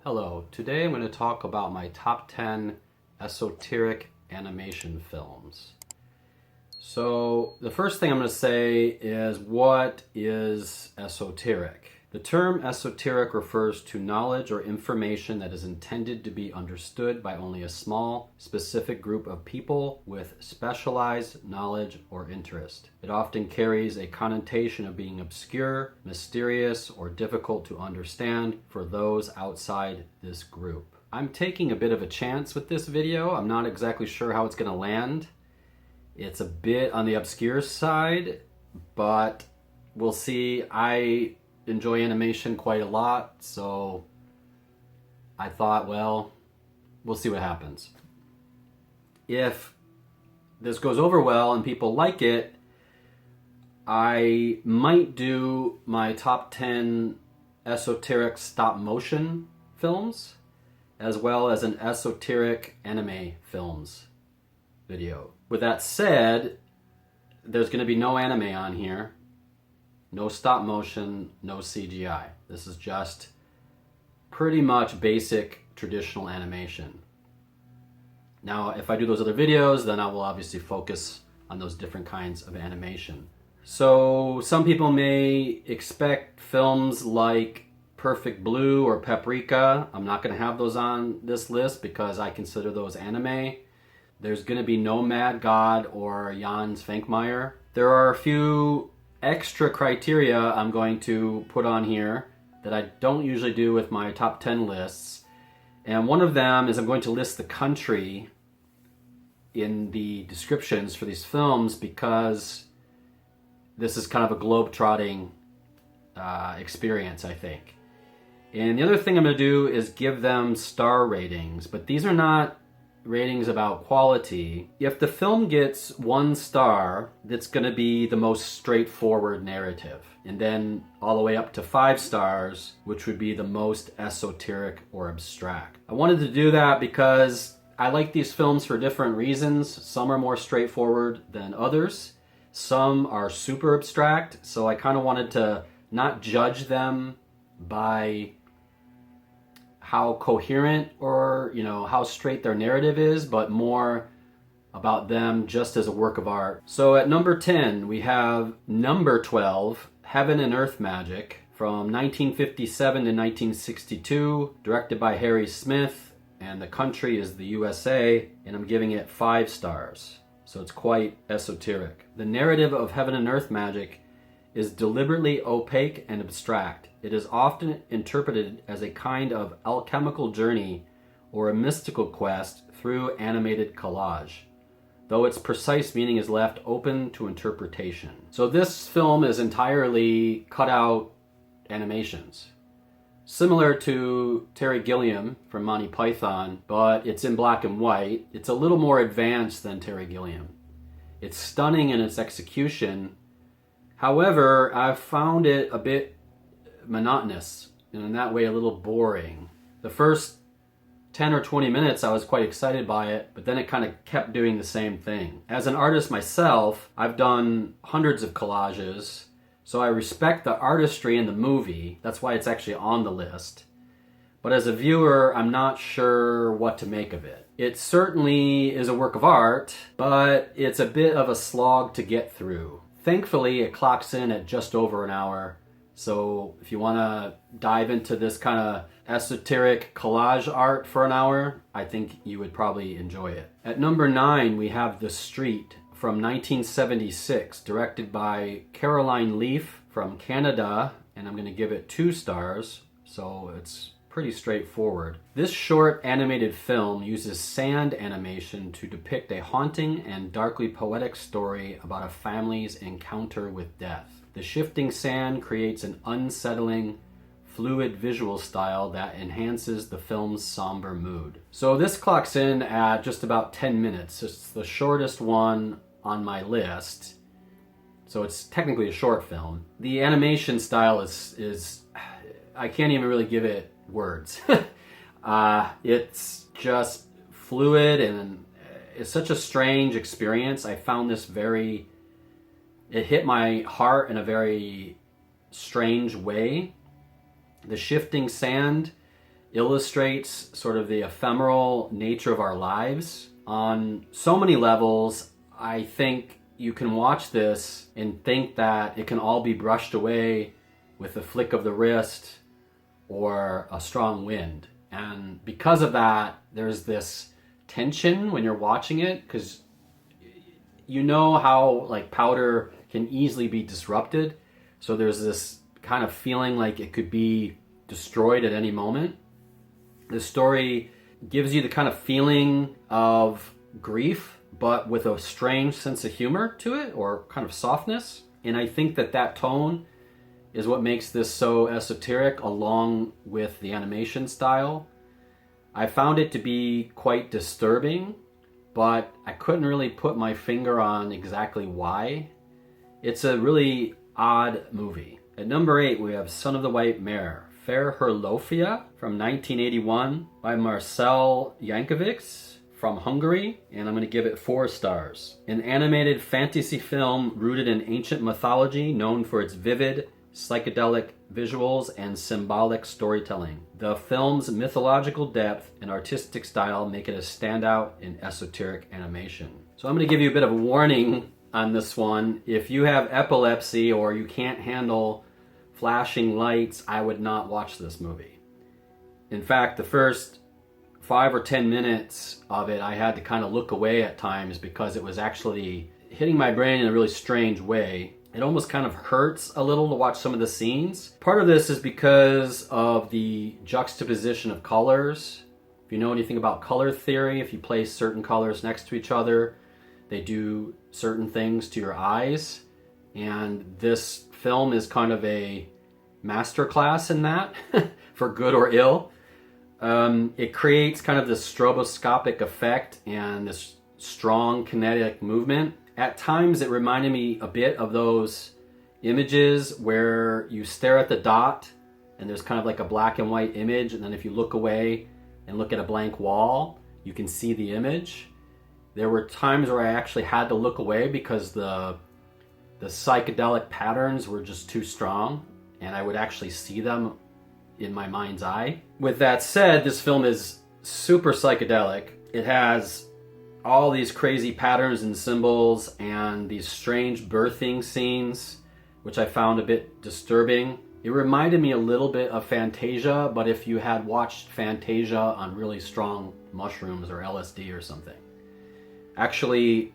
Hello, today I'm going to talk about my top 10 esoteric animation films. So the first thing I'm going to say is, what is esoteric? The term esoteric refers to knowledge or information that is intended to be understood by only a small, specific group of people with specialized knowledge or interest. It often carries a connotation of being obscure, mysterious, or difficult to understand for those outside this group. I'm taking a bit of a chance with this video. I'm not exactly sure how it's going to land. It's a bit on the obscure side, but we'll see. I enjoy animation quite a lot, so I thought, well, we'll see what happens. If this goes over well and people like it, I might do my top 10 esoteric stop motion films, as well as an esoteric anime films video. With that said, there's going to be no anime on here. No stop motion, no CGI. This is just pretty much basic traditional animation. Now, if I do those other videos, then I will obviously focus on those different kinds of animation. So some people may expect films like Perfect Blue or Paprika. I'm not going to have those on this list because I consider those anime. There's going to be no Mad God or Jan Svankmajer. There are a few extra criteria I'm going to put on here that I don't usually do with my top 10 lists. And one of them is I'm going to list the country in the descriptions for these films, because this is kind of a globe-trotting experience, I think. And the other thing I'm going to do is give them star ratings, but these are not ratings about quality. If the film gets 1 star, that's going to be the most straightforward narrative. And then all the way up to 5 stars, which would be the most esoteric or abstract. I wanted to do that because I like these films for different reasons. Some are more straightforward than others. Some are super abstract, so I kind of wanted to not judge them by how coherent or, how straight their narrative is, but more about them just as a work of art. So at number 10, we have number 12, Heaven and Earth Magic, from 1957 to 1962, directed by Harry Smith, and the country is the USA, and I'm giving it 5 stars. So it's quite esoteric. The narrative of Heaven and Earth Magic is deliberately opaque and abstract. It is often interpreted as a kind of alchemical journey or a mystical quest through animated collage, though its precise meaning is left open to interpretation. So this film is entirely cut-out animations, similar to Terry Gilliam from Monty Python, but it's in black and white. It's a little more advanced than Terry Gilliam. It's stunning in its execution. However, I've found it a bit monotonous, and in that way a little boring. The first 10 or 20 minutes I was quite excited by it, but then it kind of kept doing the same thing. As an artist myself, I've done hundreds of collages, so I respect the artistry in the movie. That's why it's actually on the list. But as a viewer, I'm not sure what to make of it. It certainly is a work of art, but it's a bit of a slog to get through. Thankfully, it clocks in at just over an hour. So if you want to dive into this kind of esoteric collage art for an hour, I think you would probably enjoy it. At number 9, we have The Street from 1976, directed by Caroline Leaf from Canada, and I'm going to give it 2 stars, so it's pretty straightforward. This short animated film uses sand animation to depict a haunting and darkly poetic story about a family's encounter with death. The shifting sand creates an unsettling, fluid visual style that enhances the film's somber mood. So this clocks in at just about 10 minutes. It's the shortest one on my list, so it's technically a short film. The animation style is I can't even really give it words. It's just fluid, and it's such a strange experience. I found this it hit my heart in a very strange way. The shifting sand illustrates sort of the ephemeral nature of our lives. On so many levels, I think you can watch this and think that it can all be brushed away with a flick of the wrist or a strong wind. And because of that, there's this tension when you're watching it, because you know how like powder can easily be disrupted. So there's this kind of feeling like it could be destroyed at any moment. The story gives you the kind of feeling of grief, but with a strange sense of humor to it, or kind of softness. And I think that that tone is what makes this so esoteric, along with the animation style. I found it to be quite disturbing, but I couldn't really put my finger on exactly why. It's a really odd movie. At number 8, we have Son of the White Mare, Feherlofia from 1981 by Marcel Jankovics from Hungary, and I'm going to give it 4 stars. An animated fantasy film rooted in ancient mythology, known for its vivid, psychedelic visuals and symbolic storytelling. The film's mythological depth and artistic style make it a standout in esoteric animation. So I'm going to give you a bit of a warning on this one. If you have epilepsy or you can't handle flashing lights, I would not watch this movie. In fact, the first 5 or 10 minutes of it, I had to kind of look away at times because it was actually hitting my brain in a really strange way. It almost kind of hurts a little to watch some of the scenes. Part of this is because of the juxtaposition of colors. If you know anything about color theory, if you place certain colors next to each other, they do certain things to your eyes. And this film is kind of a masterclass in that, for good or ill. It creates kind of this stroboscopic effect and this strong kinetic movement. At times it reminded me a bit of those images where you stare at the dot and there's kind of like a black and white image, and then if you look away and look at a blank wall, you can see the image. There were times where I actually had to look away because the psychedelic patterns were just too strong, and I would actually see them in my mind's eye. With that said, this film is super psychedelic. It has all these crazy patterns and symbols and these strange birthing scenes, which I found a bit disturbing. It reminded me a little bit of Fantasia, but if you had watched Fantasia on really strong mushrooms or LSD or something. Actually,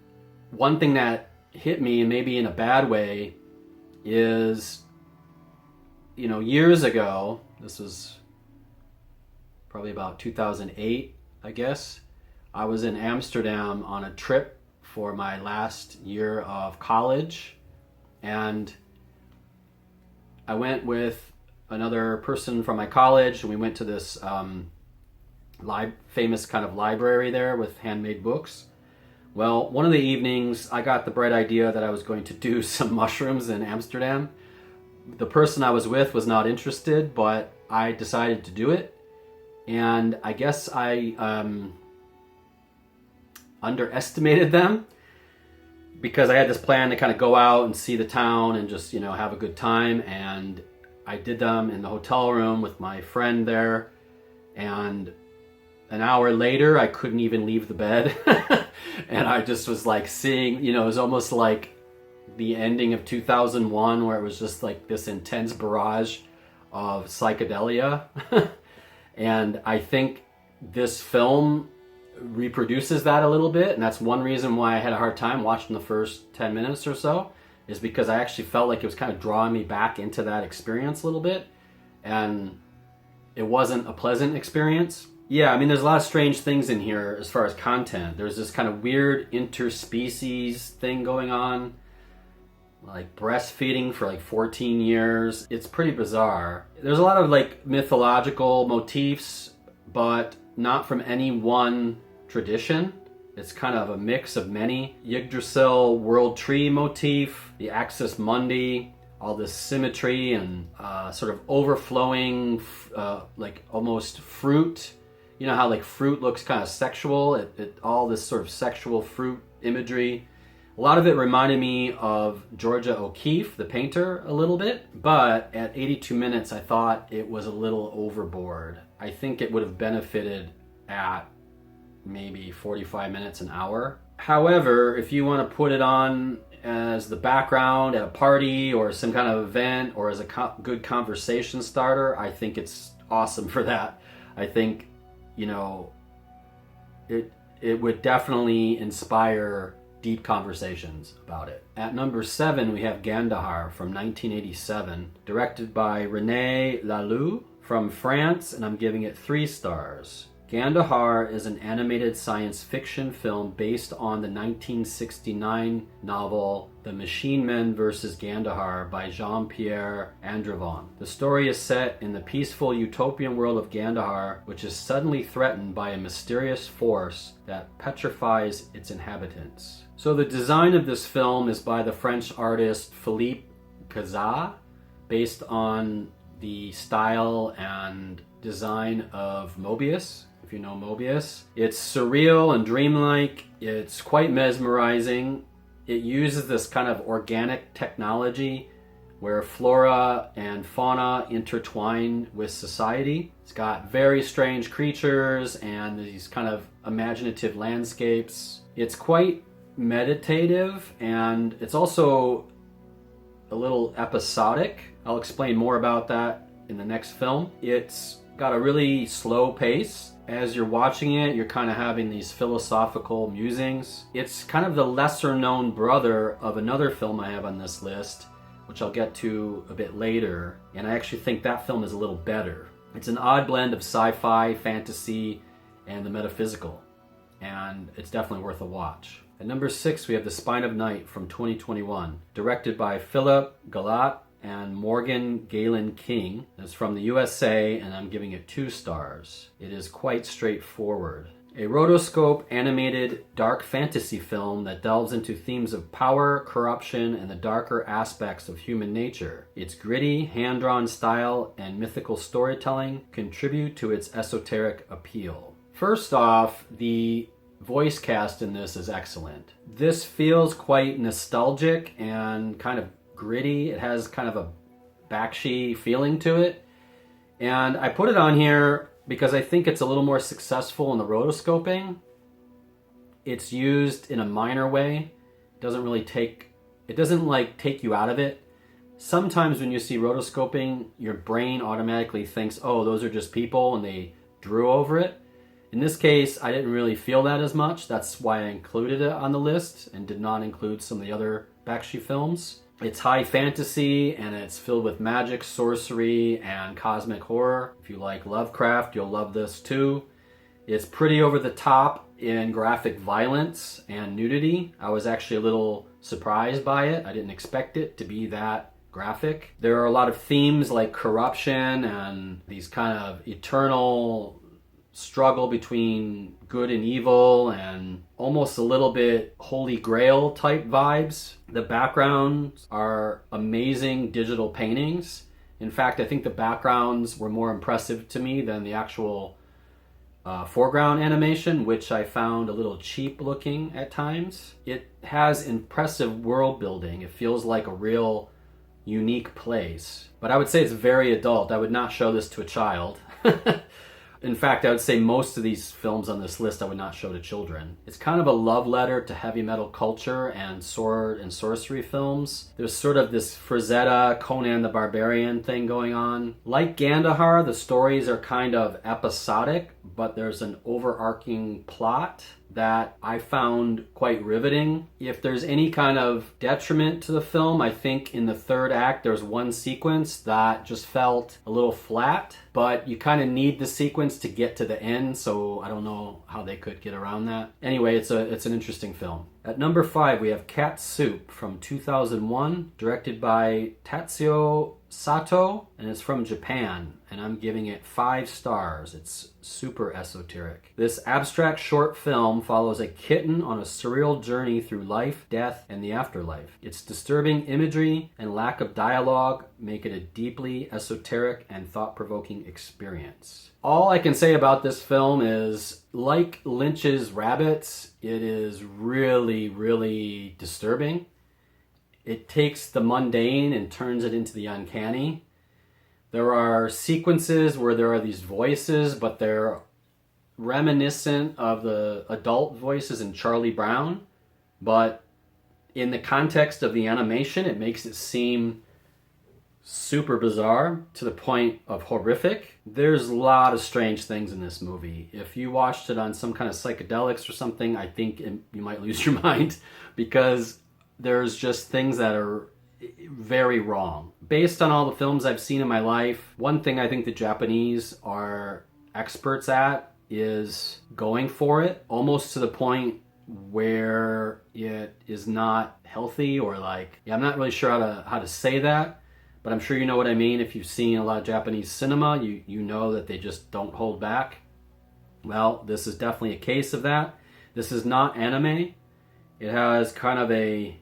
one thing that hit me, and maybe in a bad way, is, years ago, this was probably about 2008, I guess, I was in Amsterdam on a trip for my last year of college, and I went with another person from my college, and we went to this famous kind of library there with handmade books. Well, one of the evenings, I got the bright idea that I was going to do some mushrooms in Amsterdam. The person I was with was not interested, but I decided to do it. And I guess I underestimated them, because I had this plan to kind of go out and see the town and just, have a good time. And I did them in the hotel room with my friend there. And an hour later, I couldn't even leave the bed. And I just was like seeing, it was almost like the ending of 2001, where it was just like this intense barrage of psychedelia. And I think this film reproduces that a little bit, and that's one reason why I had a hard time watching the first 10 minutes or so, is because I actually felt like it was kind of drawing me back into that experience a little bit, and it wasn't a pleasant experience. Yeah, there's a lot of strange things in here as far as content. There's this kind of weird interspecies thing going on, like breastfeeding for like 14 years. It's pretty bizarre. There's a lot of like mythological motifs, but not from any one tradition. It's kind of a mix of many. Yggdrasil world tree motif, the axis mundi, all this symmetry and sort of overflowing, like almost fruit. You know how like fruit looks kind of sexual? All this sort of sexual fruit imagery. A lot of it reminded me of Georgia O'Keeffe, the painter, a little bit, but at 82 minutes I thought it was a little overboard. I think it would have benefited at maybe 45 minutes, an hour. However, if you want to put it on as the background at a party or some kind of event or as a good conversation starter, I think it's awesome for that. I think, you know, it would definitely inspire deep conversations about it. At number 7, we have Gandahar from 1987, directed by René Laloux from France, and I'm giving it 3 stars. Gandahar is an animated science fiction film based on the 1969 novel The Machine Men vs. Gandahar by Jean-Pierre Andrevon. The story is set in the peaceful utopian world of Gandahar, which is suddenly threatened by a mysterious force that petrifies its inhabitants. So the design of this film is by the French artist Philippe Cazat, based on the style and design of Mobius. If you know Mobius. It's surreal and dreamlike. It's quite mesmerizing. It uses this kind of organic technology where flora and fauna intertwine with society. It's got very strange creatures and these kind of imaginative landscapes. It's quite meditative, and it's also a little episodic. I'll explain more about that in the next film. It's got a really slow pace. As you're watching it, you're kind of having these philosophical musings. It's kind of the lesser known brother of another film I have on this list, which I'll get to a bit later, and I actually think that film is a little better. It's an odd blend of sci-fi, fantasy, and the metaphysical, and it's definitely worth a watch. At number 6, we have The Spine of Night from 2021, directed by Philip Galat and Morgan Galen King. It's from the USA, and I'm giving it 2 stars. It is quite straightforward. A rotoscope animated dark fantasy film that delves into themes of power, corruption, and the darker aspects of human nature. Its gritty, hand-drawn style and mythical storytelling contribute to its esoteric appeal. First off, the voice cast in this is excellent. This feels quite nostalgic and kind of gritty. It has kind of a Bakshi feeling to it. And I put it on here because I think it's a little more successful in the rotoscoping. It's used in a minor way. It doesn't take you out of it. Sometimes when you see rotoscoping, your brain automatically thinks, oh, those are just people, and they drew over it. In this case, I didn't really feel that as much. That's why I included it on the list and did not include some of the other Bakshi films. It's high fantasy, and it's filled with magic, sorcery, and cosmic horror. If you like Lovecraft, you'll love this too. It's pretty over the top in graphic violence and nudity. I was actually a little surprised by it. I didn't expect it to be that graphic. There are a lot of themes like corruption and these kind of eternal struggle between good and evil, and almost a little bit Holy Grail type vibes. The backgrounds are amazing digital paintings. In fact, I think the backgrounds were more impressive to me than the actual foreground animation, which I found a little cheap looking at times. It has impressive world building. It feels like a real unique place. But I would say it's very adult. I would not show this to a child. In fact, I would say most of these films on this list I would not show to children. It's kind of a love letter to heavy metal culture and sword and sorcery films. There's sort of this Frazetta, Conan the Barbarian thing going on. Like Gandahar, the stories are kind of episodic, but there's an overarching plot that I found quite riveting. If there's any kind of detriment to the film, I think in the third act there's one sequence that just felt a little flat, but you kind of need the sequence to get to the end, so I don't know how they could get around that. Anyway, it's an interesting film. At number 5, we have Cat Soup from 2001, directed by Tatsuo Sato, and it's from Japan. and I'm giving it 5 stars. It's super esoteric. This abstract short film follows a kitten on a surreal journey through life, death, and the afterlife. Its disturbing imagery and lack of dialogue make it a deeply esoteric and thought-provoking experience. All I can say about this film is, like Lynch's Rabbits, it is really, really disturbing. It takes the mundane and turns it into the uncanny. There are sequences where there are these voices, but they're reminiscent of the adult voices in Charlie Brown. But in the context of the animation, it makes it seem super bizarre to the point of horrific. There's a lot of strange things in this movie. If you watched it on some kind of psychedelics or something, I think you might lose your mind, because there's just things that are very wrong. Based on all the films I've seen in my life, one thing I think the Japanese are experts at is going for it, almost to the point where it is not healthy, or like, I'm not really sure how to say that, but I'm sure you know what I mean. If you've seen a lot of Japanese cinema, you know that they just don't hold back. Well, this is definitely a case of that. This is not anime. It has kind of a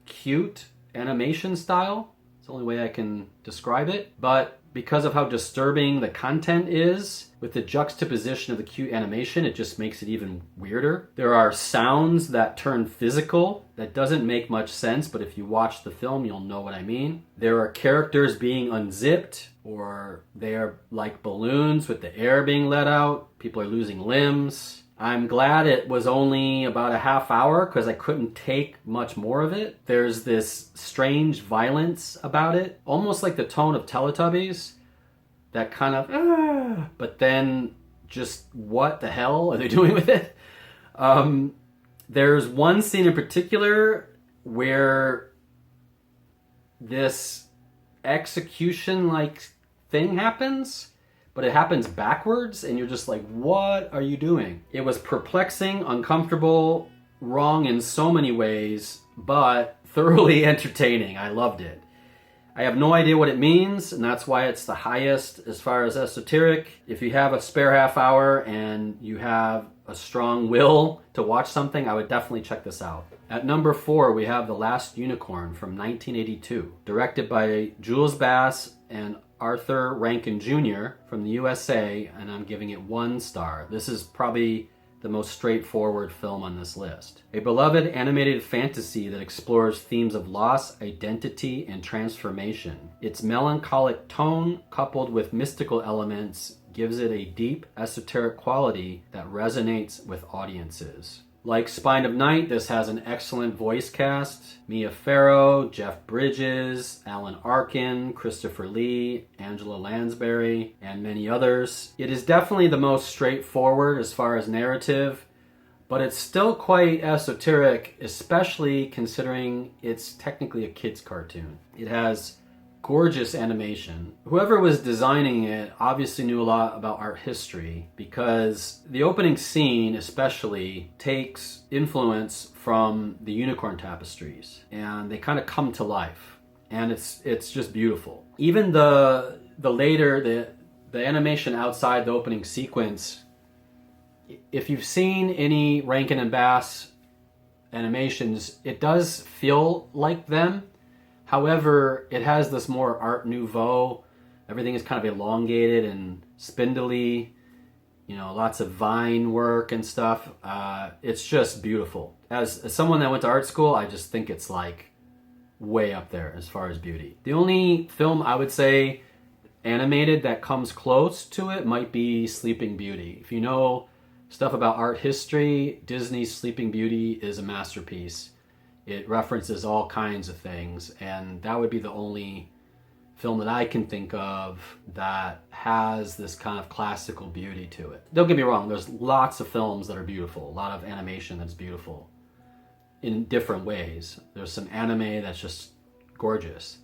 cute animation style. It's the only way I can describe it. But because of how disturbing the content is, with the juxtaposition of the cute animation, it just makes it even weirder. There are sounds that turn physical. That doesn't make much sense, but if you watch the film, you'll know what I mean. There are characters being unzipped, or they're like balloons with the air being let out. People are losing limbs. I'm glad it was only about a half hour, because I couldn't take much more of it. There's this strange violence about it, almost like the tone of Teletubbies, that kind of, but then just what the hell are they doing with it? There's one scene in particular where this execution-like thing happens, but it happens backwards, and you're just like, what are you doing? It was perplexing, uncomfortable, wrong in so many ways, but thoroughly entertaining. I loved it. I have no idea what it means, and that's why it's the highest as far as esoteric. If you have a spare half hour and you have a strong will to watch something, I would definitely check this out. At number 4, we have The Last Unicorn from 1982, directed by Jules Bass and Arthur Rankin Jr. from the USA, and I'm giving it 1 star. This is probably the most straightforward film on this list. A beloved animated fantasy that explores themes of loss, identity, and transformation. Its melancholic tone, coupled with mystical elements, gives it a deep, esoteric quality that resonates with audiences. Like Spine of Night, this has an excellent voice cast. Mia Farrow, Jeff Bridges, Alan Arkin, Christopher Lee, Angela Lansbury, and many others. It is definitely the most straightforward as far as narrative, but it's still quite esoteric, especially considering it's technically a kid's cartoon. It has gorgeous animation. Whoever was designing it obviously knew a lot about art history, because the opening scene especially takes influence from the unicorn tapestries, and they kind of come to life, and it's just beautiful. Even the animation outside the opening sequence, if you've seen any Rankin and Bass animations, it does feel like them. However, it has this more Art Nouveau. Everything is kind of elongated and spindly, lots of vine work and stuff. It's just beautiful. As someone that went to art school, I just think it's like way up there as far as beauty. The only film I would say animated that comes close to it might be Sleeping Beauty. If you know stuff about art history, Disney's Sleeping Beauty is a masterpiece. It references all kinds of things, and that would be the only film that I can think of that has this kind of classical beauty to it. Don't get me wrong, there's lots of films that are beautiful, a lot of animation that's beautiful in different ways. There's some anime that's just gorgeous.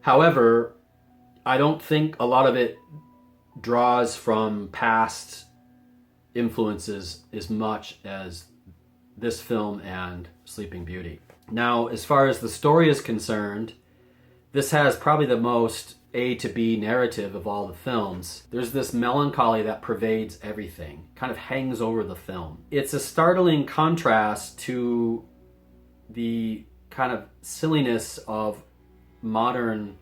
However, I don't think a lot of it draws from past influences as much as this film and Sleeping Beauty. Now, as far as the story is concerned, this has probably the most A to B narrative of all the films, there's this melancholy that pervades everything, kind of hangs over the film. It's a startling contrast to the kind of silliness of modern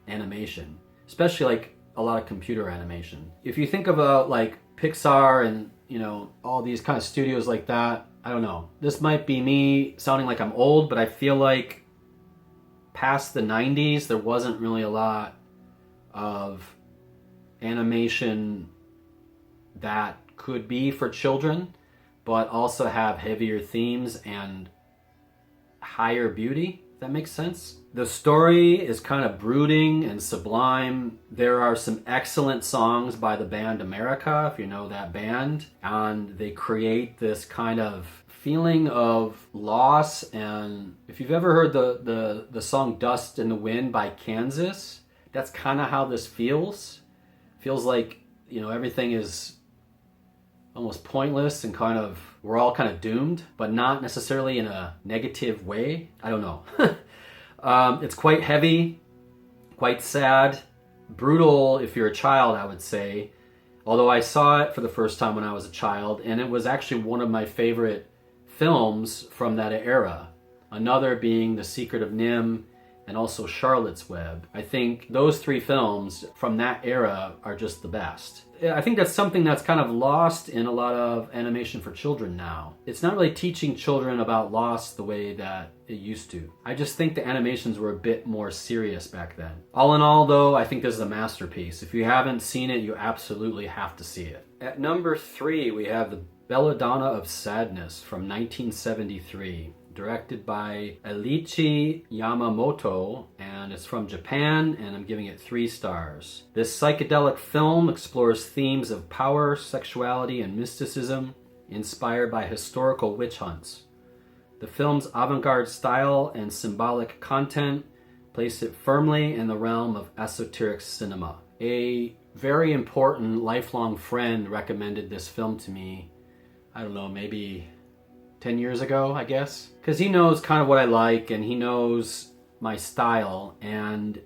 animation, especially like a lot of computer animation. If you think about like Pixar and, you know, all these kind of studios like that, I don't know. This might be me sounding like I'm old, but I feel like past the 90s, there wasn't really a lot of animation that could be for children, but also have heavier themes and higher beauty, if that makes sense. The story is kind of brooding and sublime. There are some excellent songs by the band America, if you know that band, and they create this kind of feeling of loss. And if you've ever heard the song Dust in the Wind by Kansas, that's kind of how this feels. Feels like, you know, everything is almost pointless and kind of, we're all kind of doomed, but not necessarily in a negative way. I don't know. It's quite heavy, quite sad, brutal if you're a child, I would say. Although I saw it for the first time when I was a child, and it was actually one of my favorite films from that era. Another being The Secret of Nim, and also Charlotte's Web. I think those three films from that era are just the best. I think that's something that's kind of lost in a lot of animation for children now. It's not really teaching children about loss the way that it used to. I just think the animations were a bit more serious back then. All in all though, I think this is a masterpiece. If you haven't seen it, you absolutely have to see it. At number 3, we have the Belladonna of Sadness from 1973. Directed by Eiichi Yamamoto, and it's from Japan, and I'm giving it 3 stars. This psychedelic film explores themes of power, sexuality, and mysticism, inspired by historical witch hunts. The film's avant-garde style and symbolic content place it firmly in the realm of esoteric cinema. A very important lifelong friend recommended this film to me, I don't know, maybe 10 years ago, I guess. Because he knows kind of what I like and he knows my style. And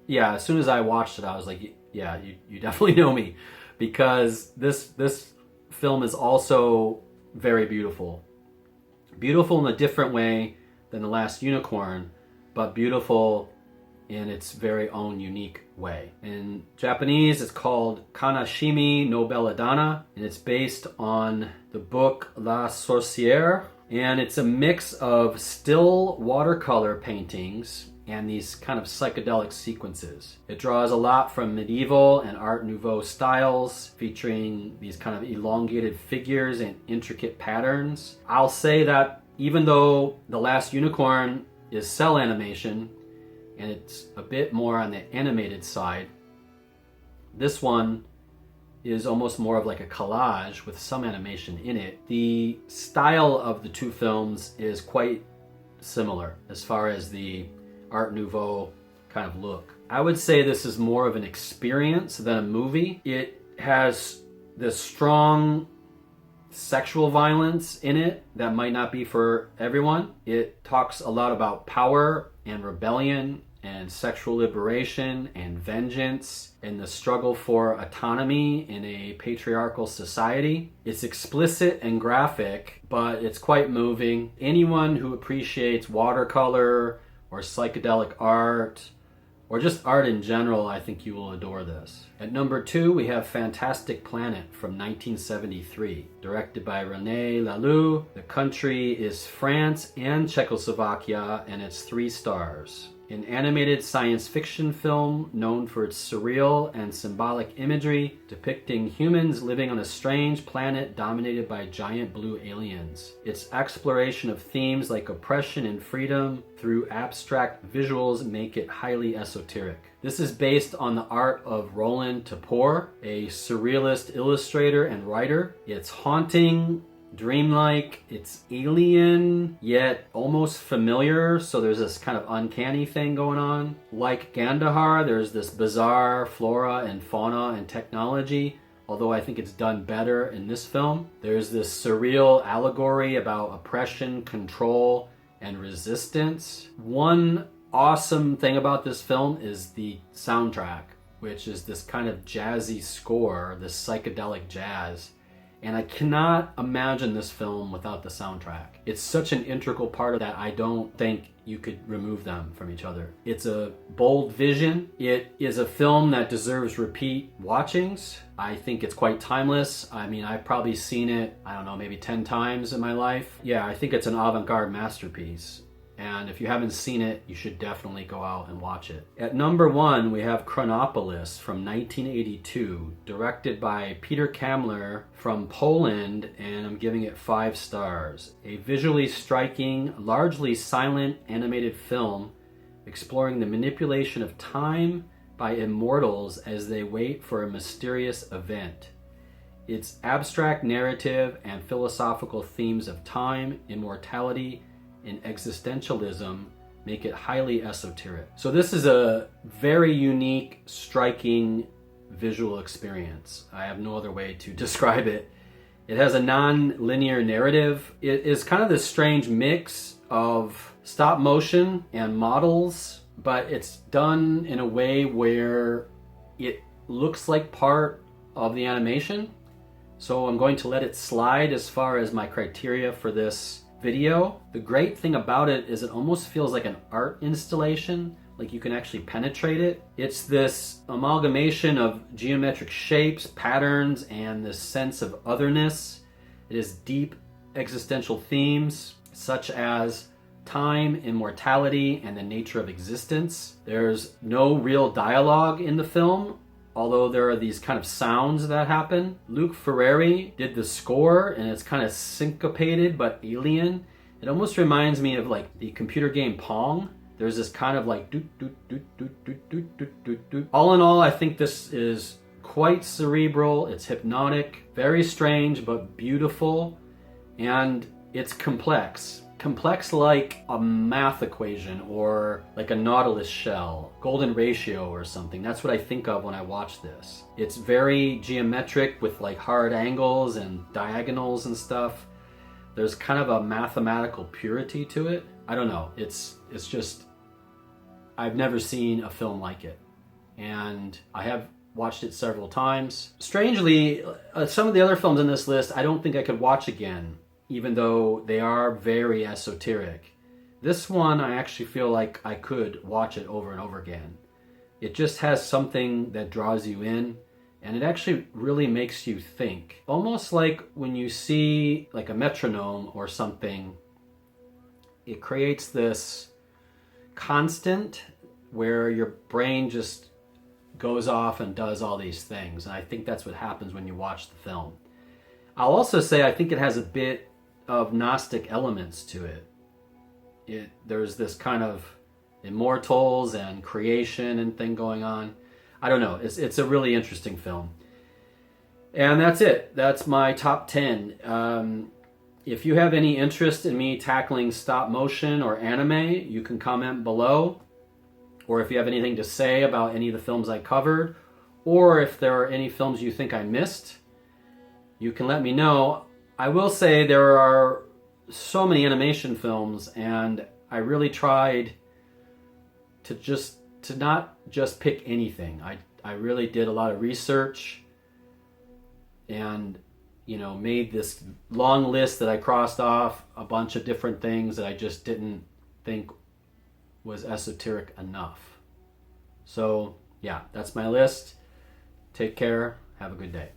yeah, as soon as I watched it, I was like, yeah, you definitely know me. Because this film is also very beautiful. Beautiful in a different way than The Last Unicorn, but beautiful in its very own unique way. In Japanese, it's called Kanashimi no Belladonna, and it's based on the book La Sorcière, and it's a mix of still watercolor paintings and these kind of psychedelic sequences. It draws a lot from medieval and Art Nouveau styles, featuring these kind of elongated figures and intricate patterns. I'll say that even though The Last Unicorn is cell animation, and it's a bit more on the animated side, this one is almost more of like a collage with some animation in it. The style of the two films is quite similar as far as the Art Nouveau kind of look. I would say this is more of an experience than a movie. It has this strong sexual violence in it that might not be for everyone. It talks a lot about power and rebellion and sexual liberation and vengeance and the struggle for autonomy in a patriarchal society. It's explicit and graphic, but it's quite moving. Anyone who appreciates watercolor or psychedelic art or just art in general, I think you will adore this. At number 2, we have Fantastic Planet from 1973, directed by René Laloux. The country is France and Czechoslovakia, and it's 3 stars. An animated science fiction film known for its surreal and symbolic imagery depicting humans living on a strange planet dominated by giant blue aliens. Its exploration of themes like oppression and freedom through abstract visuals make it highly esoteric. This is based on the art of Roland Topor, a surrealist illustrator and writer. It's haunting, dreamlike, it's alien, yet almost familiar, so there's this kind of uncanny thing going on. Like Gandahar, there's this bizarre flora and fauna and technology, although I think it's done better in this film. There's this surreal allegory about oppression, control, and resistance. One awesome thing about this film is the soundtrack, which is this kind of jazzy score, this psychedelic jazz. And I cannot imagine this film without the soundtrack. It's such an integral part of that I don't think you could remove them from each other. It's a bold vision. It is a film that deserves repeat watchings. I think it's quite timeless. I mean, I've probably seen it, I don't know, maybe 10 times in my life. Yeah, I think it's an avant-garde masterpiece. And if you haven't seen it, you should definitely go out and watch it. At number 1, we have Chronopolis from 1982, directed by Peter Kamler from Poland, and I'm giving it 5 stars. A visually striking, largely silent animated film exploring the manipulation of time by immortals as they wait for a mysterious event. Its abstract narrative and philosophical themes of time, immortality, and existentialism make it highly esoteric. So this is a very unique, striking visual experience. I have no other way to describe it. It has a non-linear narrative. It is kind of this strange mix of stop motion and models, but it's done in a way where it looks like part of the animation. So I'm going to let it slide as far as my criteria for this video. The great thing about it is it almost feels like an art installation, like you can actually penetrate it. It's this amalgamation of geometric shapes, patterns, and this sense of otherness. It has deep existential themes such as time, immortality, and the nature of existence. There's no real dialogue in the film, although there are these kind of sounds that happen. Luke Ferrari did the score, and it's kind of syncopated but alien. It almost reminds me of like the computer game Pong. There's this kind of like doot doot doot doot doot doot doot doot doot. All in all, I think this is quite cerebral. It's hypnotic, very strange but beautiful, and it's complex. Complex like a math equation or like a Nautilus shell, golden ratio or something. That's what I think of when I watch this. It's very geometric with like hard angles and diagonals and stuff. There's kind of a mathematical purity to it. I don't know. It's just, I've never seen a film like it. And I have watched it several times. Strangely, some of the other films in this list, I don't think I could watch again, even though they are very esoteric. This one, I actually feel like I could watch it over and over again. It just has something that draws you in, and it actually really makes you think. Almost like when you see like a metronome or something, it creates this constant where your brain just goes off and does all these things. And I think that's what happens when you watch the film. I'll also say I think it has a bit of Gnostic elements to it. There's this kind of immortals and creation and thing going on. I don't know. It's a really interesting film. And that's it. That's my top 10. If you have any interest in me tackling stop motion or anime, you can comment below. Or if you have anything to say about any of the films I covered, or if there are any films you think I missed, you can let me know. I will say there are so many animation films, and I really tried to not just pick anything. I really did a lot of research and, you know, made this long list that I crossed off a bunch of different things that I just didn't think was esoteric enough. So, yeah, that's my list. Take care. Have a good day.